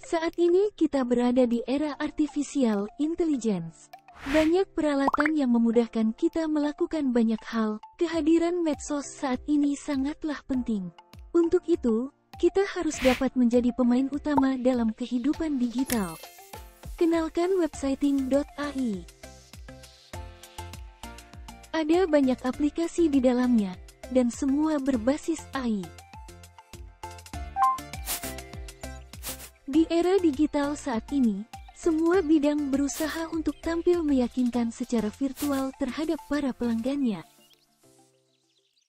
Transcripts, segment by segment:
Saat ini kita berada di era artificial intelligence. Banyak peralatan yang memudahkan kita melakukan banyak hal. Kehadiran medsos saat ini sangatlah penting. Untuk itu, kita harus dapat menjadi pemain utama dalam kehidupan digital. Kenalkan websiting.ai. Ada banyak aplikasi di dalamnya, dan semua berbasis AI. Di era digital saat ini, semua bidang berusaha untuk tampil meyakinkan secara virtual terhadap para pelanggannya.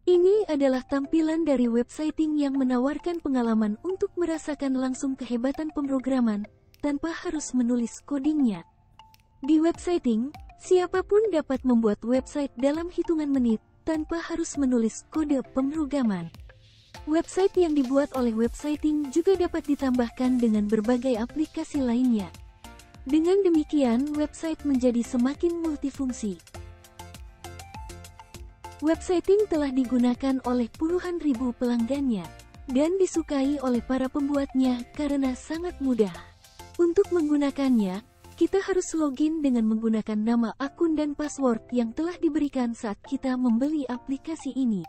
Ini adalah tampilan dari websiting yang menawarkan pengalaman untuk merasakan langsung kehebatan pemrograman, tanpa harus menulis codingnya. Di websiting, siapapun dapat membuat website dalam hitungan menit, tanpa harus menulis kode pemrograman. Website yang dibuat oleh websiting juga dapat ditambahkan dengan berbagai aplikasi lainnya. Dengan demikian, website menjadi semakin multifungsi. Websiting telah digunakan oleh puluhan ribu pelanggannya, dan disukai oleh para pembuatnya karena sangat mudah. Untuk menggunakannya, kita harus login dengan menggunakan nama akun dan password yang telah diberikan saat kita membeli aplikasi ini.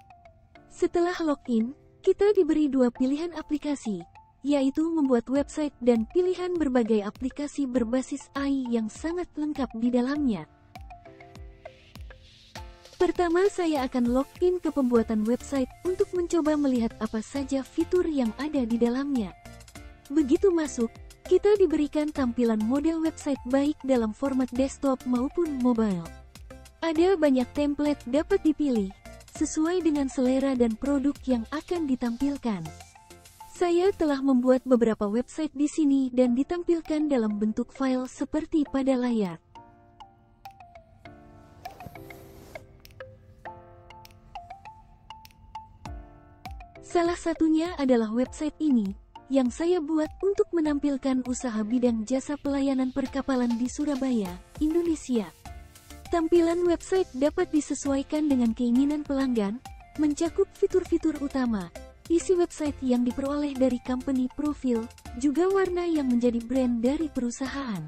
Setelah login, kita diberi dua pilihan aplikasi, yaitu membuat website dan pilihan berbagai aplikasi berbasis AI yang sangat lengkap di dalamnya. Pertama, saya akan login ke pembuatan website untuk mencoba melihat apa saja fitur yang ada di dalamnya. Begitu masuk, kita diberikan tampilan model website baik dalam format desktop maupun mobile. Ada banyak template dapat dipilih, sesuai dengan selera dan produk yang akan ditampilkan. Saya telah membuat beberapa website di sini dan ditampilkan dalam bentuk file seperti pada layar. Salah satunya adalah website ini, yang saya buat untuk menampilkan usaha bidang jasa pelayanan perkapalan di Surabaya, Indonesia. Tampilan website dapat disesuaikan dengan keinginan pelanggan, mencakup fitur-fitur utama, isi website yang diperoleh dari company profil, juga warna yang menjadi brand dari perusahaan.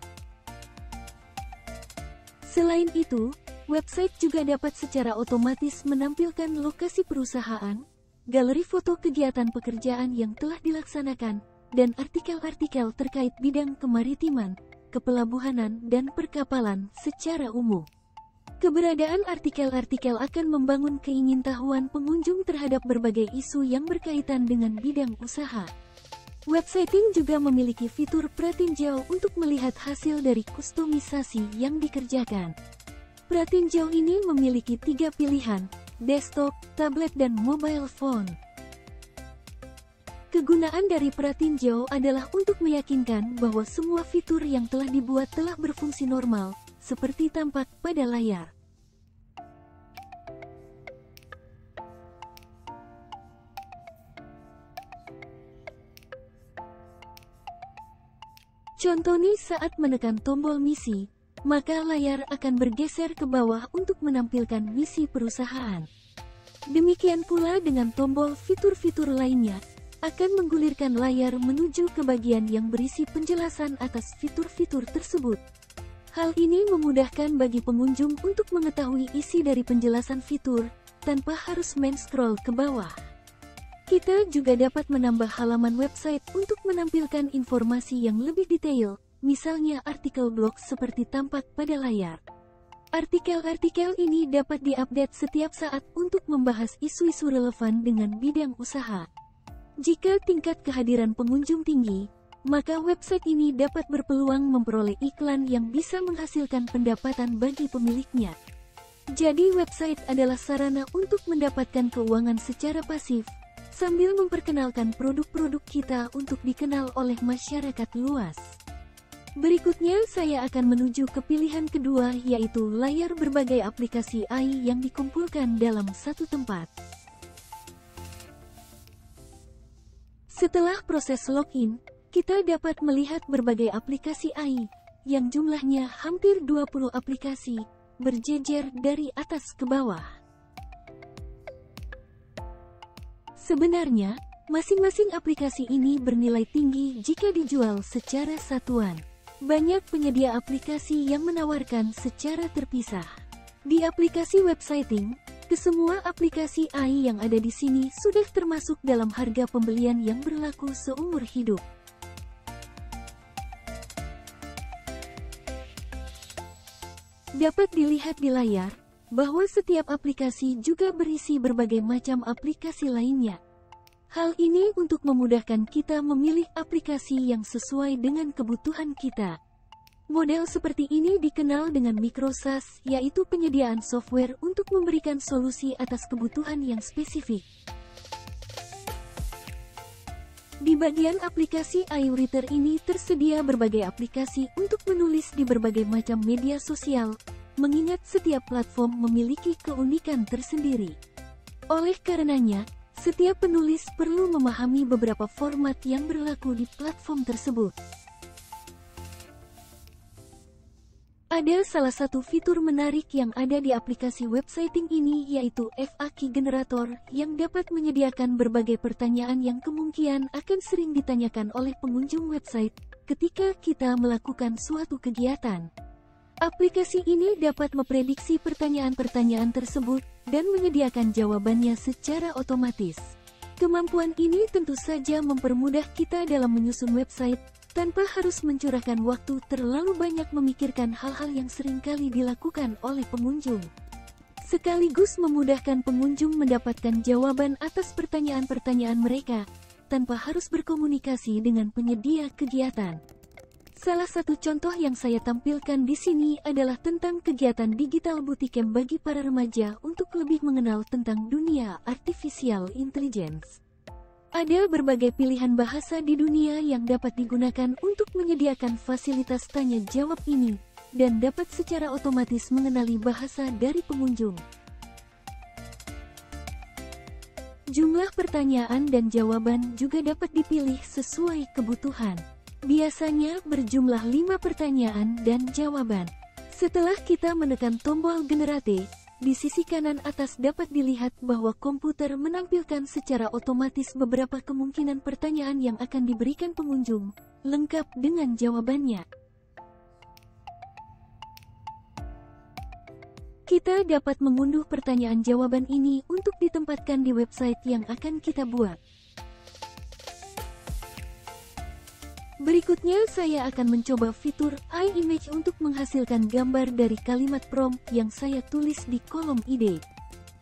Selain itu, website juga dapat secara otomatis menampilkan lokasi perusahaan, galeri foto kegiatan pekerjaan yang telah dilaksanakan, dan artikel-artikel terkait bidang kemaritiman, kepelabuhanan, dan perkapalan secara umum. Keberadaan artikel-artikel akan membangun keingintahuan pengunjung terhadap berbagai isu yang berkaitan dengan bidang usaha. Websiting juga memiliki fitur pratinjau untuk melihat hasil dari kustomisasi yang dikerjakan. Pratinjau ini memiliki 3 pilihan, desktop, tablet, dan mobile phone. Kegunaan dari pratinjau adalah untuk meyakinkan bahwa semua fitur yang telah dibuat telah berfungsi normal, seperti tampak pada layar. Contoh nih, saat menekan tombol misi, maka layar akan bergeser ke bawah untuk menampilkan misi perusahaan. Demikian pula dengan tombol fitur-fitur lainnya, akan menggulirkan layar menuju ke bagian yang berisi penjelasan atas fitur-fitur tersebut. Hal ini memudahkan bagi pengunjung untuk mengetahui isi dari penjelasan fitur, tanpa harus men-scroll ke bawah. Kita juga dapat menambah halaman website untuk menampilkan informasi yang lebih detail, misalnya artikel blog seperti tampak pada layar. Artikel-artikel ini dapat diupdate setiap saat untuk membahas isu-isu relevan dengan bidang usaha. Jika tingkat kehadiran pengunjung tinggi, maka website ini dapat berpeluang memperoleh iklan yang bisa menghasilkan pendapatan bagi pemiliknya. Jadi website adalah sarana untuk mendapatkan keuangan secara pasif, sambil memperkenalkan produk-produk kita untuk dikenal oleh masyarakat luas. Berikutnya saya akan menuju ke pilihan kedua, yaitu layar berbagai aplikasi AI yang dikumpulkan dalam satu tempat. Setelah proses login, kita dapat melihat berbagai aplikasi AI, yang jumlahnya hampir 20 aplikasi, berjejer dari atas ke bawah. Sebenarnya, Masing-masing aplikasi ini bernilai tinggi jika dijual secara satuan. Banyak penyedia aplikasi yang menawarkan secara terpisah. Di aplikasi websiting, kesemua aplikasi AI yang ada di sini sudah termasuk dalam harga pembelian yang berlaku seumur hidup. Dapat dilihat di layar, bahwa setiap aplikasi juga berisi berbagai macam aplikasi lainnya. Hal ini untuk memudahkan kita memilih aplikasi yang sesuai dengan kebutuhan kita. Model seperti ini dikenal dengan micro-SaaS, yaitu penyediaan software untuk memberikan solusi atas kebutuhan yang spesifik. Di bagian aplikasi iWriter ini tersedia berbagai aplikasi untuk menulis di berbagai macam media sosial, mengingat setiap platform memiliki keunikan tersendiri. Oleh karenanya, setiap penulis perlu memahami beberapa format yang berlaku di platform tersebut. Ada salah satu fitur menarik yang ada di aplikasi websiting ini, yaitu FAQ Generator, yang dapat menyediakan berbagai pertanyaan yang kemungkinan akan sering ditanyakan oleh pengunjung website ketika kita melakukan suatu kegiatan. Aplikasi ini dapat memprediksi pertanyaan-pertanyaan tersebut dan menyediakan jawabannya secara otomatis. Kemampuan ini tentu saja mempermudah kita dalam menyusun website, tanpa harus mencurahkan waktu terlalu banyak memikirkan hal-hal yang seringkali dilakukan oleh pengunjung. Sekaligus memudahkan pengunjung mendapatkan jawaban atas pertanyaan-pertanyaan mereka, tanpa harus berkomunikasi dengan penyedia kegiatan. Salah satu contoh yang saya tampilkan di sini adalah tentang kegiatan digital bootcamp bagi para remaja untuk lebih mengenal tentang dunia artificial intelligence. Ada berbagai pilihan bahasa di dunia yang dapat digunakan untuk menyediakan fasilitas tanya jawab ini, dan dapat secara otomatis mengenali bahasa dari pengunjung. Jumlah pertanyaan dan jawaban juga dapat dipilih sesuai kebutuhan. Biasanya berjumlah 5 pertanyaan dan jawaban. Setelah kita menekan tombol Generate, di sisi kanan atas dapat dilihat bahwa komputer menampilkan secara otomatis beberapa kemungkinan pertanyaan yang akan diberikan pengunjung, lengkap dengan jawabannya. Kita dapat mengunduh pertanyaan jawaban ini untuk ditempatkan di website yang akan kita buat. Berikutnya saya akan mencoba fitur iMage untuk menghasilkan gambar dari kalimat prompt yang saya tulis di kolom ide.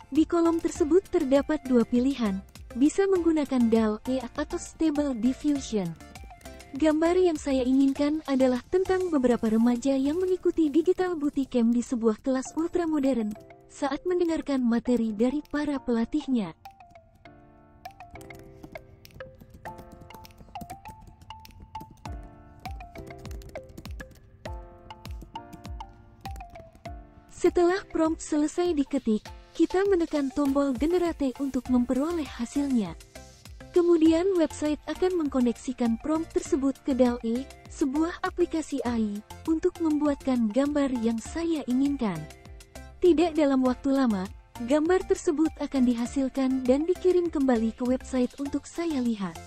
Di kolom tersebut terdapat dua pilihan, bisa menggunakan DALL-E atau Stable Diffusion. Gambar yang saya inginkan adalah tentang beberapa remaja yang mengikuti digital bootcamp di sebuah kelas ultramodern saat mendengarkan materi dari para pelatihnya. Setelah prompt selesai diketik, kita menekan tombol Generate untuk memperoleh hasilnya. Kemudian website akan mengkoneksikan prompt tersebut ke DALL-E, sebuah aplikasi AI, untuk membuatkan gambar yang saya inginkan. Tidak dalam waktu lama, gambar tersebut akan dihasilkan dan dikirim kembali ke website untuk saya lihat.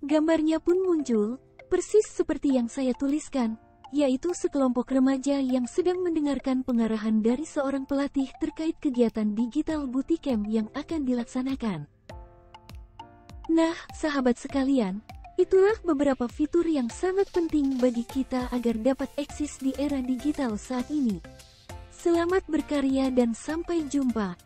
Gambarnya pun muncul, persis seperti yang saya tuliskan, yaitu sekelompok remaja yang sedang mendengarkan pengarahan dari seorang pelatih terkait kegiatan digital bootcamp yang akan dilaksanakan. Nah, sahabat sekalian, itulah beberapa fitur yang sangat penting bagi kita agar dapat eksis di era digital saat ini. Selamat berkarya dan sampai jumpa.